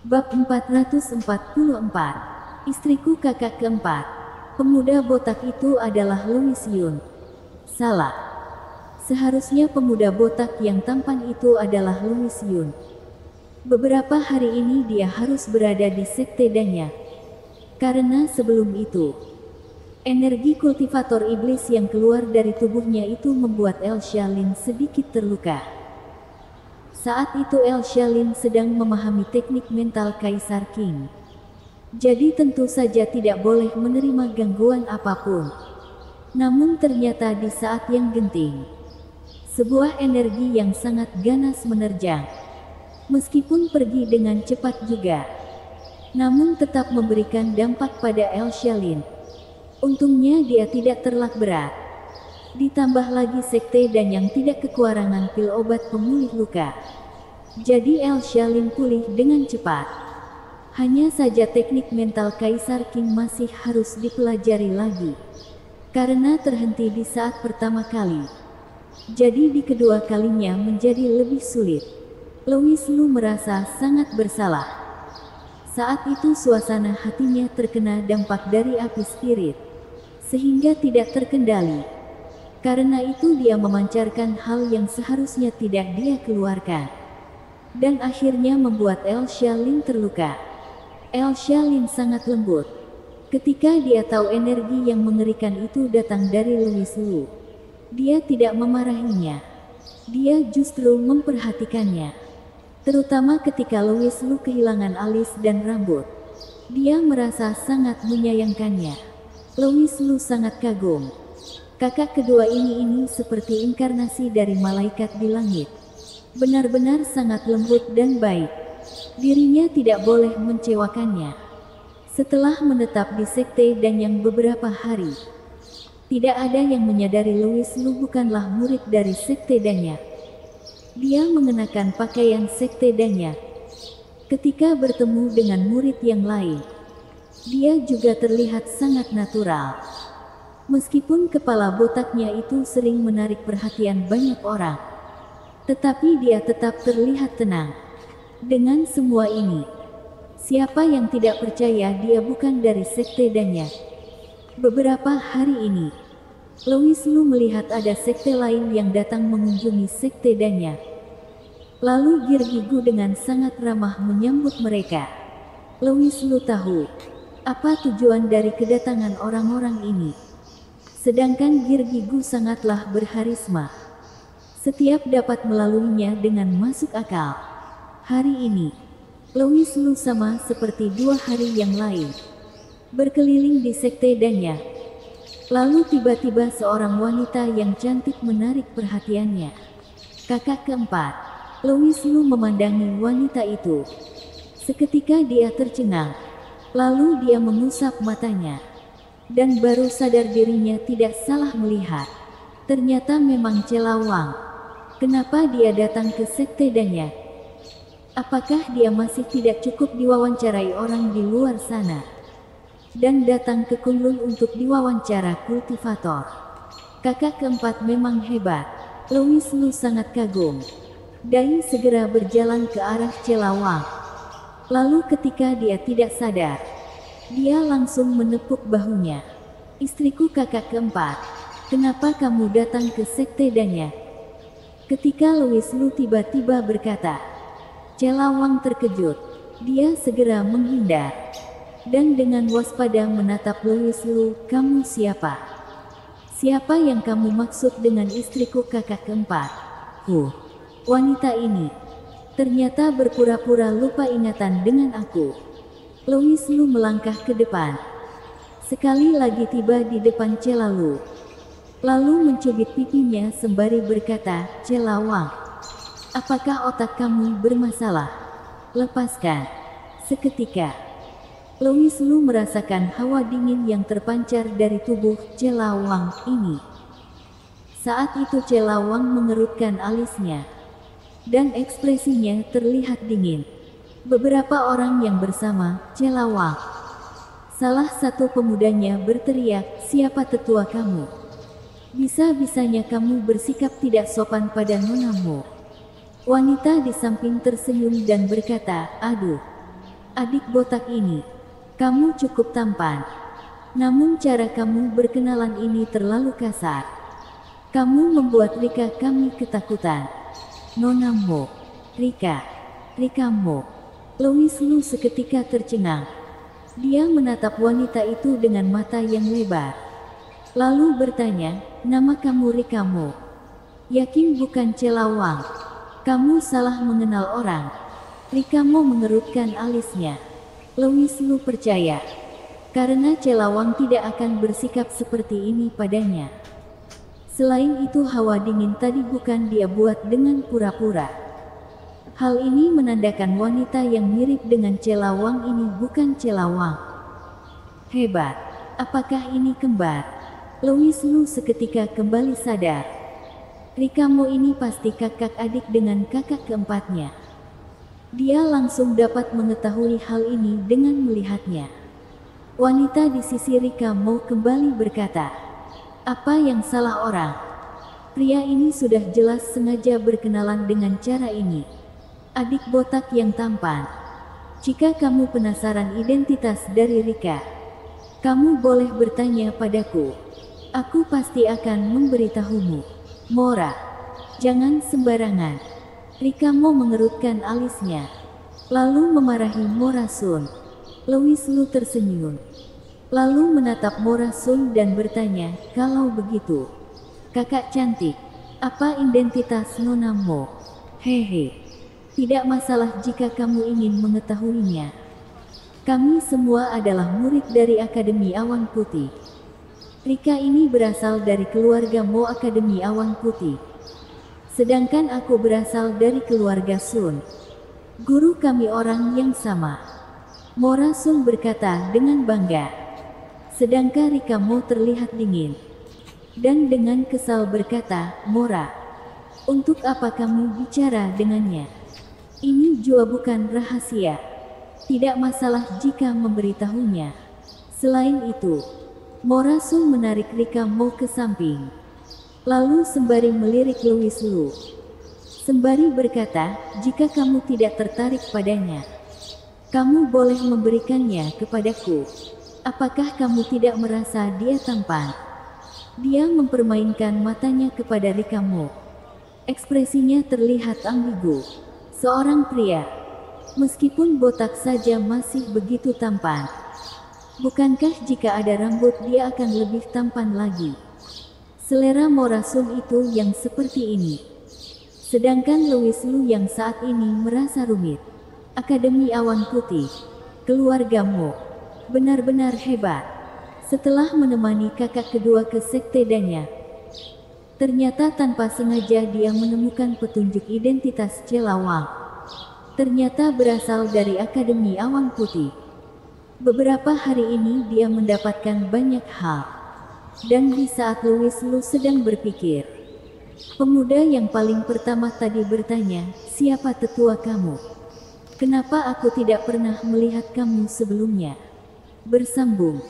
Bab 444. Istriku kakak keempat. Pemuda botak itu adalah Louis Yun. Salah. Seharusnya pemuda botak yang tampan itu adalah Louis Yun. Beberapa hari ini dia harus berada di sekte Danya. Karena sebelum itu, energi kultivator iblis yang keluar dari tubuhnya itu membuat El Shalin sedikit terluka. Saat itu El Shalin sedang memahami teknik mental Kaisar King. Jadi tentu saja tidak boleh menerima gangguan apapun. Namun ternyata di saat yang genting, sebuah energi yang sangat ganas menerjang. Meskipun pergi dengan cepat juga, namun tetap memberikan dampak pada El Shalin. Untungnya dia tidak terlalu berat. Ditambah lagi sekte dan yang tidak kekurangan pil obat pemulih luka. Jadi El Shalin pulih dengan cepat. Hanya saja teknik mental Kaisar King masih harus dipelajari lagi. Karena terhenti di saat pertama kali. Jadi di kedua kalinya menjadi lebih sulit. Louis Lu merasa sangat bersalah. Saat itu suasana hatinya terkena dampak dari api spirit. Sehingga tidak terkendali. Karena itu dia memancarkan hal yang seharusnya tidak dia keluarkan. Dan akhirnya membuat El Shalin terluka. El Shalin sangat lembut. Ketika dia tahu energi yang mengerikan itu datang dari Louis Lu, dia tidak memarahinya. Dia justru memperhatikannya. Terutama ketika Louis Lu kehilangan alis dan rambut. Dia merasa sangat menyayangkannya. Louis Lu sangat kagum. Kakak kedua ini seperti inkarnasi dari malaikat di langit. Benar-benar sangat lembut dan baik. Dirinya tidak boleh mengecewakannya. Setelah menetap di sekte dan yang beberapa hari, tidak ada yang menyadari Louis Lu bukanlah murid dari sekte Danya. Dia mengenakan pakaian sekte Danya. Ketika bertemu dengan murid yang lain, dia juga terlihat sangat natural. Meskipun kepala botaknya itu sering menarik perhatian banyak orang, tetapi dia tetap terlihat tenang. Dengan semua ini, siapa yang tidak percaya dia bukan dari sekte Danya? Beberapa hari ini, Louis Lu melihat ada sekte lain yang datang mengunjungi sekte Danya. Lalu Girgigu dengan sangat ramah menyambut mereka. Louis Lu tahu apa tujuan dari kedatangan orang-orang ini. Sedangkan Girgigu sangatlah berharisma. Setiap dapat melaluinya dengan masuk akal. Hari ini, Louis Lu sama seperti 2 hari yang lain, berkeliling di sekte Danya. Lalu tiba-tiba seorang wanita yang cantik menarik perhatiannya. Kakak keempat, Louis Lu memandangi wanita itu. Seketika dia tercengang. Lalu dia mengusap matanya. Dan baru sadar dirinya tidak salah melihat. Ternyata memang Celawang. Kenapa dia datang ke sekte Danya? Apakah dia masih tidak cukup diwawancarai orang di luar sana? Dan datang ke Kunlun untuk diwawancara kultivator. Kakak keempat memang hebat. Louis Lu sangat kagum. Dai segera berjalan ke arah Celawang. Lalu ketika dia tidak sadar, dia langsung menepuk bahunya. Istriku kakak keempat, kenapa kamu datang ke sekte Danya? Ketika Louis Lu tiba-tiba berkata, Celawang terkejut. Dia segera menghindar. Dan dengan waspada menatap Louis Lu, kamu siapa? Siapa yang kamu maksud dengan istriku kakak keempat? Wanita ini ternyata berpura-pura lupa ingatan dengan aku. Louis Lu melangkah ke depan. Sekali lagi tiba di depan Celalu. Lalu mencubit pipinya sembari berkata, Celawang, apakah otak kamu bermasalah? Lepaskan. Seketika, Louis Lu merasakan hawa dingin yang terpancar dari tubuh Celawang ini. Saat itu Celawang mengerutkan alisnya. Dan ekspresinya terlihat dingin. Beberapa orang yang bersama Celawang. Salah satu pemudanya berteriak, siapa tetua kamu? Bisa-bisanya kamu bersikap tidak sopan pada nonamu. Wanita di samping tersenyum dan berkata, aduh, Adik botak ini, kamu cukup tampan. Namun cara kamu berkenalan ini terlalu kasar. Kamu membuat Rika kami ketakutan. Nona Mo, Rika Mo. Louis Lu seketika tercengang. Dia menatap wanita itu dengan mata yang lebar. Lalu bertanya, nama kamu Rika Mo? Yakin bukan Celawang? Kamu salah mengenal orang. Rika Mo mengerutkan alisnya. Louis Lu percaya. Karena Celawang tidak akan bersikap seperti ini padanya. Selain itu hawa dingin tadi bukan dia buat dengan pura-pura. Hal ini menandakan wanita yang mirip dengan Celawang ini bukan Celawang. Hebat. Apakah ini kembar? Louis Lu seketika kembali sadar. Rika Mo ini pasti kakak adik dengan kakak keempatnya. Dia langsung dapat mengetahui hal ini dengan melihatnya. Wanita di sisi Rika Mo kembali berkata, apa yang salah orang? Pria ini sudah jelas sengaja berkenalan dengan cara ini. Adik botak yang tampan. Jika kamu penasaran identitas dari Rika, kamu boleh bertanya padaku. Aku pasti akan memberitahumu. Mora, jangan sembarangan. Rika Mo mengerutkan alisnya, lalu memarahi Mora Sun. Louis Lu tersenyum, lalu menatap Mora Sun dan bertanya, kalau begitu, kakak cantik, apa identitas Nona Mo? Hehe, tidak masalah jika kamu ingin mengetahuinya. Kami semua adalah murid dari Akademi Awan Putih. Rika ini berasal dari keluarga Mo Akademi Awan Putih. Sedangkan aku berasal dari keluarga Sun. Guru kami orang yang sama. Mora Sun berkata dengan bangga. Sedangkan Rika Mo terlihat dingin. Dan dengan kesal berkata, Mora, untuk apa kamu bicara dengannya? Ini jua bukan rahasia. Tidak masalah jika memberitahunya. Selain itu, Mora Sun menarik Rika Mo ke samping. Lalu sembari melirik Louis Lu. Sembari berkata, jika kamu tidak tertarik padanya, kamu boleh memberikannya kepadaku. Apakah kamu tidak merasa dia tampan? Dia mempermainkan matanya kepada Rika Mo. Ekspresinya terlihat ambigu. Seorang pria, meskipun botak saja masih begitu tampan. Bukankah jika ada rambut dia akan lebih tampan lagi? Selera Mora Sun itu yang seperti ini. Sedangkan Louis Lu yang saat ini merasa rumit. Akademi Awan Putih, keluarga Mo, benar-benar hebat. Setelah menemani kakak kedua ke sekte Danya, ternyata tanpa sengaja dia menemukan petunjuk identitas Celawang. Ternyata berasal dari Akademi Awan Putih. Beberapa hari ini dia mendapatkan banyak hal. Dan di saat Louis Lu sedang berpikir, pemuda yang paling pertama tadi bertanya, siapa tetua kamu? Kenapa aku tidak pernah melihat kamu sebelumnya? Bersambung.